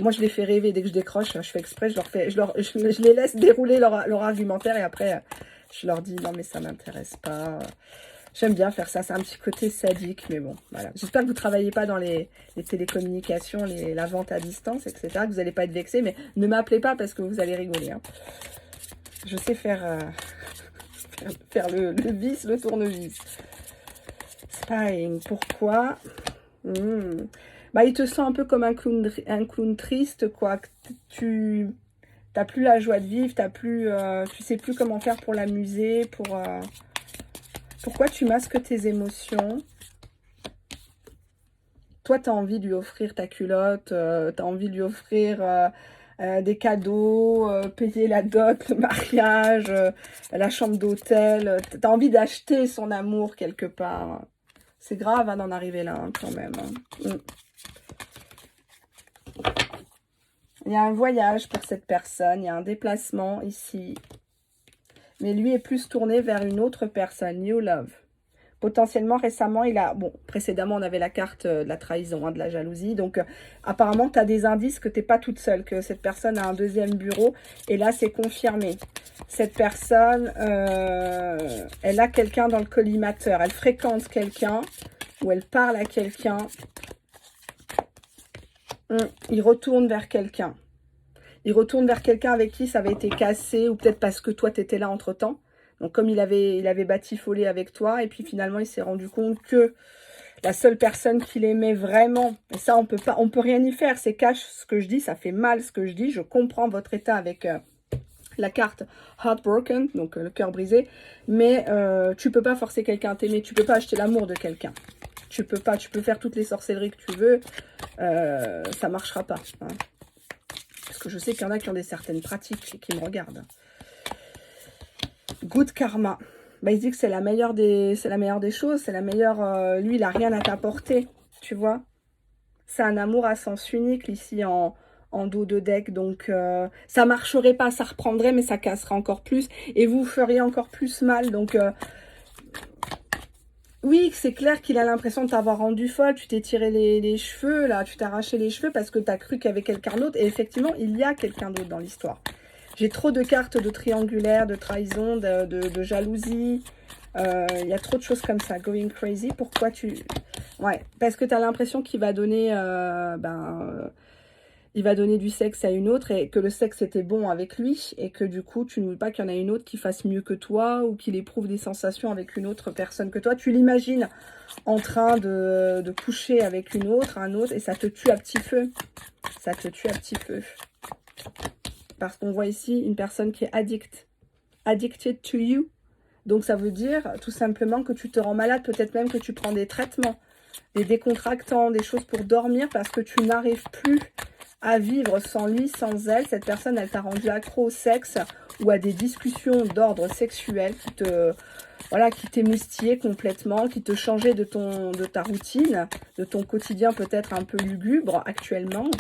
moi je les fais rêver dès que je décroche, je fais exprès, je les laisse dérouler leur argumentaire et après je leur dis non mais ça m'intéresse pas. J'aime bien faire ça, c'est un petit côté sadique, mais bon, voilà. J'espère que vous ne travaillez pas dans les télécommunications, la vente à distance, etc., que vous n'allez pas être vexé, mais ne m'appelez pas parce que vous allez rigoler. Hein. Je sais faire, faire le vis, le tournevis. Spying, pourquoi Bah, il te sent un peu comme un clown triste, quoi. Tu n'as plus la joie de vivre, tu sais plus comment faire pour l'amuser, pourquoi tu masques tes émotions? Toi, tu as envie de lui offrir ta culotte, tu as envie de lui offrir des cadeaux, payer la dot, le mariage, la chambre d'hôtel. Tu as envie d'acheter son amour quelque part. C'est grave hein, d'en arriver là, hein, quand même. Hein. Il y a un voyage pour cette personne, il y a un déplacement ici. Mais lui est plus tourné vers une autre personne, New Love. Potentiellement, récemment, précédemment, on avait la carte de la trahison, hein, de la jalousie. Donc, apparemment, tu as des indices que tu n'es pas toute seule, que cette personne a un deuxième bureau. Et là, c'est confirmé. Cette personne, elle a quelqu'un dans le collimateur. Elle fréquente quelqu'un ou elle parle à quelqu'un. Il retourne vers quelqu'un. Il retourne vers quelqu'un avec qui ça avait été cassé ou peut-être parce que toi, tu étais là entre-temps. Donc, comme il avait batifolé avec toi, et puis finalement, il s'est rendu compte que la seule personne qu'il aimait vraiment, et ça, on peut rien y faire, c'est cash ce que je dis, ça fait mal ce que je dis, je comprends votre état avec la carte Heartbroken, donc le cœur brisé, mais tu peux pas forcer quelqu'un à t'aimer, tu peux pas acheter l'amour de quelqu'un. Tu peux faire toutes les sorcelleries que tu veux, ça marchera pas. Hein. Parce que je sais qu'il y en a qui ont certaines pratiques et qui me regardent. Good karma. Bah, il se dit que c'est la meilleure des choses. C'est la meilleure. Lui, il n'a rien à t'apporter. Tu vois. C'est un amour à sens unique ici en dos de deck. Donc, ça marcherait pas, ça reprendrait, mais ça casserait encore plus. Et vous feriez encore plus mal. Donc, oui, c'est clair qu'il a l'impression de t'avoir rendu folle. Tu t'es tiré les cheveux, là. Tu t'es arraché les cheveux parce que tu as cru qu'il y avait quelqu'un d'autre. Et effectivement, il y a quelqu'un d'autre dans l'histoire. J'ai trop de cartes de triangulaire, de trahison, de jalousie. Il y a trop de choses comme ça. Going crazy. Pourquoi tu... Ouais, parce que tu as l'impression qu'il va donner il va donner du sexe à une autre et que le sexe était bon avec lui et que du coup, tu ne veux pas qu'il y en a une autre qui fasse mieux que toi ou qu'il éprouve des sensations avec une autre personne que toi. Tu l'imagines en train de coucher avec une autre, un autre, et ça te tue à petit feu. Ça te tue à petit feu. Parce qu'on voit ici une personne qui est addicted to you. Donc ça veut dire tout simplement que tu te rends malade, peut-être même que tu prends des traitements, des décontractants, des choses pour dormir parce que tu n'arrives plus à vivre sans lui, sans elle. Cette personne, elle t'a rendu accro au sexe ou à des discussions d'ordre sexuel qui te, voilà, qui t'émoustillait complètement, qui te changeait de ta routine, de ton quotidien peut-être un peu lugubre actuellement.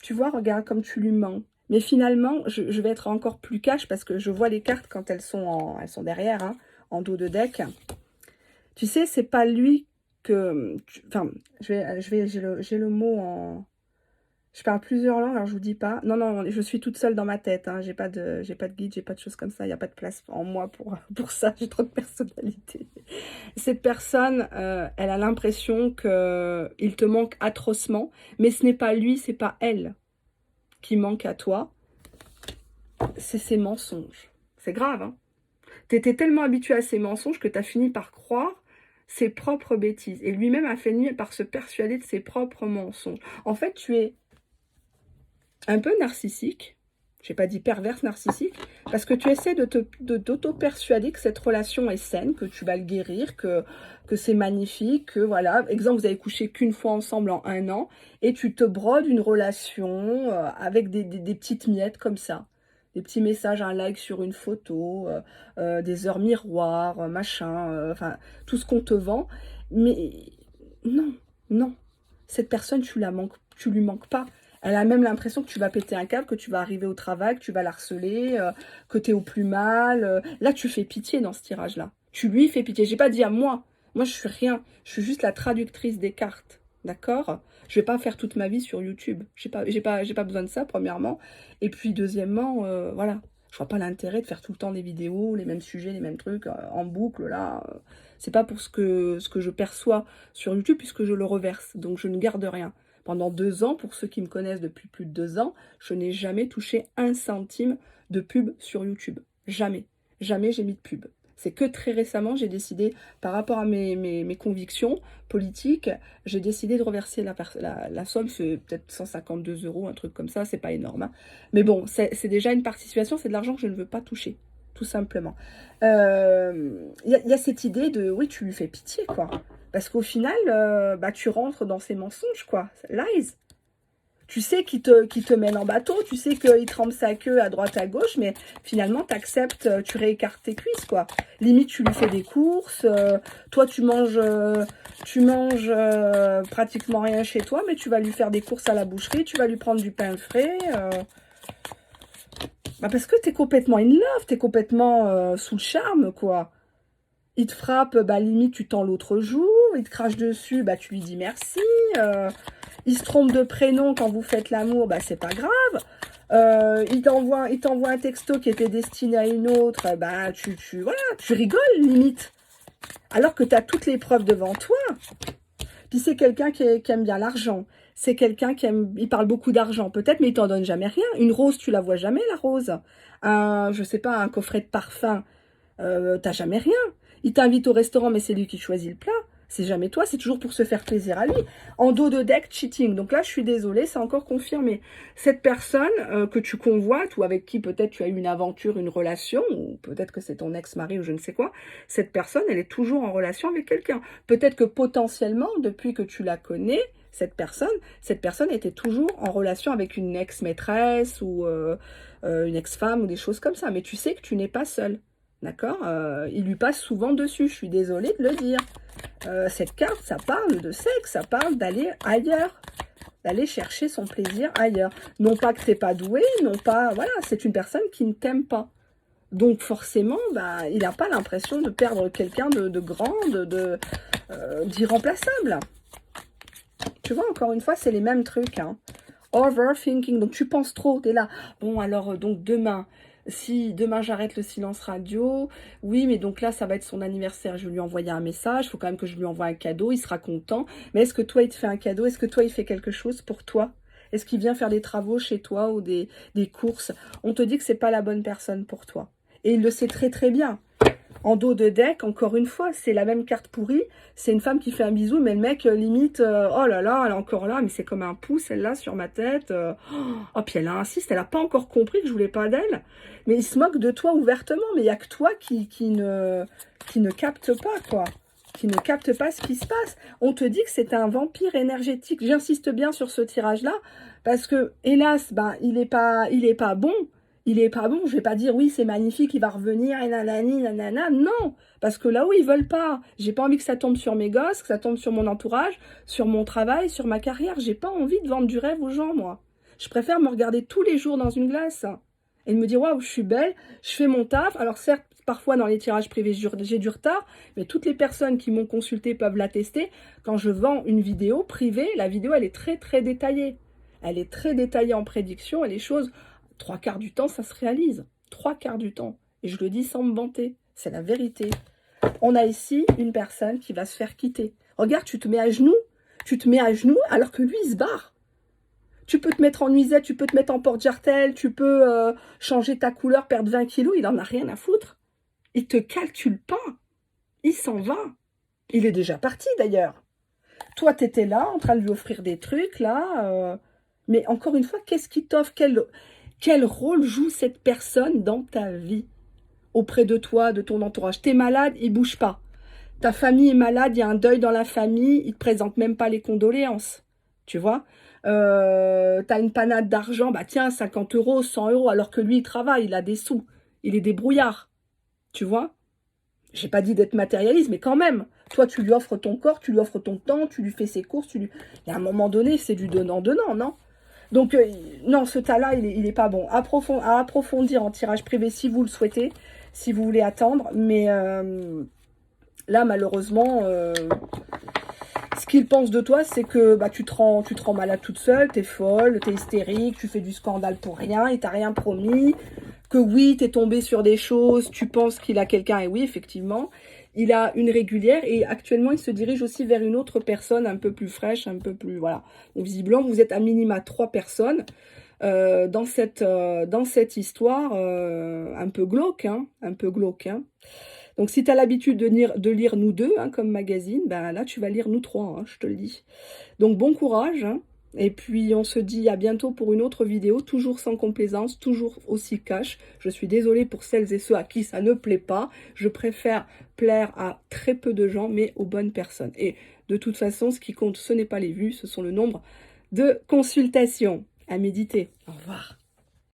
Tu vois, regarde comme tu lui mens. Mais finalement, je vais être encore plus cash parce que je vois les cartes quand elles sont derrière, hein, en dos de deck. Tu sais, c'est pas lui que... Enfin, j'ai le mot en... Je parle plusieurs langues, alors je vous dis pas. Non, non, je suis toute seule dans ma tête. Hein. J'ai pas de guide, j'ai pas de choses comme ça. Il n'y a pas de place en moi pour ça. J'ai trop de personnalité. Cette personne, elle a l'impression qu'il te manque atrocement. Mais ce n'est pas lui, c'est pas elle qui manque à toi. C'est ses mensonges. C'est grave, hein. T'étais tellement habitué à ces mensonges que t'as fini par croire ses propres bêtises. Et lui-même a fini par se persuader de ses propres mensonges. En fait, tu es un peu narcissique, j'ai pas dit perverse narcissique, parce que tu essaies d'auto-persuader que cette relation est saine, que tu vas le guérir, que c'est magnifique, que voilà, exemple, vous avez couché qu'une fois ensemble en 1 an, et tu te brodes une relation avec des petites miettes comme ça, des petits messages, un like sur une photo, des heures miroirs, machin, enfin, tout ce qu'on te vend, mais non, non, cette personne, tu lui manques pas. Elle a même l'impression que tu vas péter un câble, que tu vas arriver au travail, que tu vas la harceler, que tu es au plus mal. Là, tu fais pitié dans ce tirage-là. Tu lui fais pitié. J'ai pas dit à moi. Moi, je suis rien. Je suis juste la traductrice des cartes. D'accord? Je vais pas faire toute ma vie sur YouTube. J'ai pas besoin de ça, premièrement. Et puis, deuxièmement, voilà. Je vois pas l'intérêt de faire tout le temps des vidéos, les mêmes sujets, les mêmes trucs, en boucle, là. C'est pas pour ce que je perçois sur YouTube, puisque je le reverse. Donc, je ne garde rien. Pendant 2 ans, pour ceux qui me connaissent depuis plus de 2 ans, je n'ai jamais touché 1 centime de pub sur YouTube. Jamais. Jamais j'ai mis de pub. C'est que très récemment, j'ai décidé, par rapport à mes convictions politiques, j'ai décidé de reverser la somme, c'est peut-être 152 €, un truc comme ça, c'est pas énorme. Hein. Mais bon, c'est déjà une participation, c'est de l'argent que je ne veux pas toucher, tout simplement. Il y a cette idée de, oui, tu lui fais pitié, quoi. Parce qu'au final, tu rentres dans ces mensonges, quoi. Lies. Tu sais qu'il te mène en bateau, tu sais qu'il trempe sa queue à droite, à gauche, mais finalement, tu acceptes, tu réécartes tes cuisses, quoi. Limite, tu lui fais des courses, toi, tu manges pratiquement rien chez toi, mais tu vas lui faire des courses à la boucherie, tu vas lui prendre du pain frais. Parce que tu es complètement in love, tu es complètement sous le charme, quoi. Il te frappe, limite, tu tends l'autre joue. Il te crache dessus, tu lui dis merci. Il se trompe de prénom quand vous faites l'amour, c'est pas grave. Il t'envoie un texto qui était destiné à une autre, voilà, tu rigoles, limite. Alors que tu as toutes les preuves devant toi. Puis c'est quelqu'un qui aime bien l'argent. C'est quelqu'un il parle beaucoup d'argent, peut-être, mais il t'en donne jamais rien. Une rose, tu la vois jamais, la rose. Je sais pas, un coffret de parfum, t'as jamais rien. Il t'invite au restaurant, mais c'est lui qui choisit le plat. C'est jamais toi, c'est toujours pour se faire plaisir à lui. En dos de deck, cheating. Donc là, je suis désolée, c'est encore confirmé. Cette personne que tu convoites ou avec qui peut-être tu as eu une aventure, une relation, ou peut-être que c'est ton ex-mari ou je ne sais quoi, cette personne, elle est toujours en relation avec quelqu'un. Peut-être que potentiellement, depuis que tu la connais, cette personne était toujours en relation avec une ex-maîtresse ou une ex-femme ou des choses comme ça. Mais tu sais que tu n'es pas seule. D'accord? Il lui passe souvent dessus, je suis désolée de le dire. Cette carte, ça parle de sexe, ça parle d'aller ailleurs, d'aller chercher son plaisir ailleurs. Non pas que tu n'es pas doué, non pas... Voilà, c'est une personne qui ne t'aime pas. Donc forcément, il n'a pas l'impression de perdre quelqu'un de grand, d'irremplaçable. Tu vois, encore une fois, c'est les mêmes trucs. Hein. Overthinking, donc tu penses trop, tu es là. Bon, alors, donc demain... Si demain j'arrête le silence radio, oui, mais donc là, ça va être son anniversaire. Je vais lui envoyer un message. Il faut quand même que je lui envoie un cadeau. Il sera content. Mais est-ce que toi, il te fait un cadeau? Est-ce que toi, il fait quelque chose pour toi? Est-ce qu'il vient faire des travaux chez toi ou des courses? On te dit que c'est pas la bonne personne pour toi. Et il le sait très très bien. En dos de deck, encore une fois, c'est la même carte pourrie. C'est une femme qui fait un bisou, mais le mec, limite, oh là là, elle est encore là, mais c'est comme un pouce, celle-là, sur ma tête. Oh, puis elle insiste, elle n'a pas encore compris que je voulais pas d'elle. Mais il se moque de toi ouvertement, mais il n'y a que toi qui ne capte pas, quoi. Qui ne capte pas ce qui se passe. On te dit que c'est un vampire énergétique. J'insiste bien sur ce tirage-là, parce que, hélas, ben, il est pas bon. Il est pas bon, je vais pas dire oui c'est magnifique, il va revenir et nanani nanana, non, parce que là où ils veulent pas, j'ai pas envie que ça tombe sur mes gosses, que ça tombe sur mon entourage, sur mon travail, sur ma carrière, j'ai pas envie de vendre du rêve aux gens moi. Je préfère me regarder tous les jours dans une glace et me dire waouh je suis belle, je fais mon taf. Alors certes parfois dans les tirages privés j'ai du retard, mais toutes les personnes qui m'ont consulté peuvent l'attester. Quand je vends une vidéo privée, la vidéo elle est très très détaillée, elle est très détaillée en prédiction et les choses 3/4 du temps, ça se réalise. 3/4 du temps. Et je le dis sans me vanter. C'est la vérité. On a ici une personne qui va se faire quitter. Regarde, tu te mets à genoux. Tu te mets à genoux alors que lui, il se barre. Tu peux te mettre en nuisette, tu peux te mettre en porte-jartel, tu peux changer ta couleur, perdre 20 kilos. Il en a rien à foutre. Il te calcule pas. Il s'en va. Il est déjà parti d'ailleurs. Toi, tu étais là en train de lui offrir des trucs, là. Mais encore une fois, qu'est-ce qui t'offre? Quel rôle joue cette personne dans ta vie? Auprès de toi, de ton entourage. T'es malade, il bouge pas. Ta famille est malade, il y a un deuil dans la famille, il te présente même pas les condoléances. Tu vois? T'as une panade d'argent, bah tiens, 50 euros, 100 euros, alors que lui, il travaille, il a des sous. Il est débrouillard. Tu vois? J'ai pas dit d'être matérialiste, mais quand même. Toi, tu lui offres ton corps, tu lui offres ton temps, tu lui fais ses courses, Il y a un moment donné, c'est du donnant-donnant, non? Donc, non, ce tas-là, il est pas bon. À approfondir en tirage privé si vous le souhaitez, si vous voulez attendre. Mais là, malheureusement, ce qu'il pense de toi, c'est que bah, tu te rends malade toute seule, t'es folle, t'es hystérique, tu fais du scandale pour rien, il t'a rien promis. Que oui, t'es tombé sur des choses, tu penses qu'il a quelqu'un, et oui, effectivement. Il a une régulière et actuellement, il se dirige aussi vers une autre personne un peu plus fraîche, un peu plus... Voilà. Donc, visiblement, vous êtes à minima 3 personnes dans cette histoire un peu glauque. Hein, un peu glauque. Hein. Donc, si tu as l'habitude de lire nous deux hein, comme magazine, ben là, tu vas lire nous 3, hein, je te le dis. Donc, bon courage. Hein. Et puis, on se dit à bientôt pour une autre vidéo, toujours sans complaisance, toujours aussi cash. Je suis désolée pour celles et ceux à qui ça ne plaît pas. Je préfère plaire à très peu de gens, mais aux bonnes personnes. Et de toute façon, ce qui compte, ce n'est pas les vues, ce sont le nombre de consultations. À méditer. Au revoir.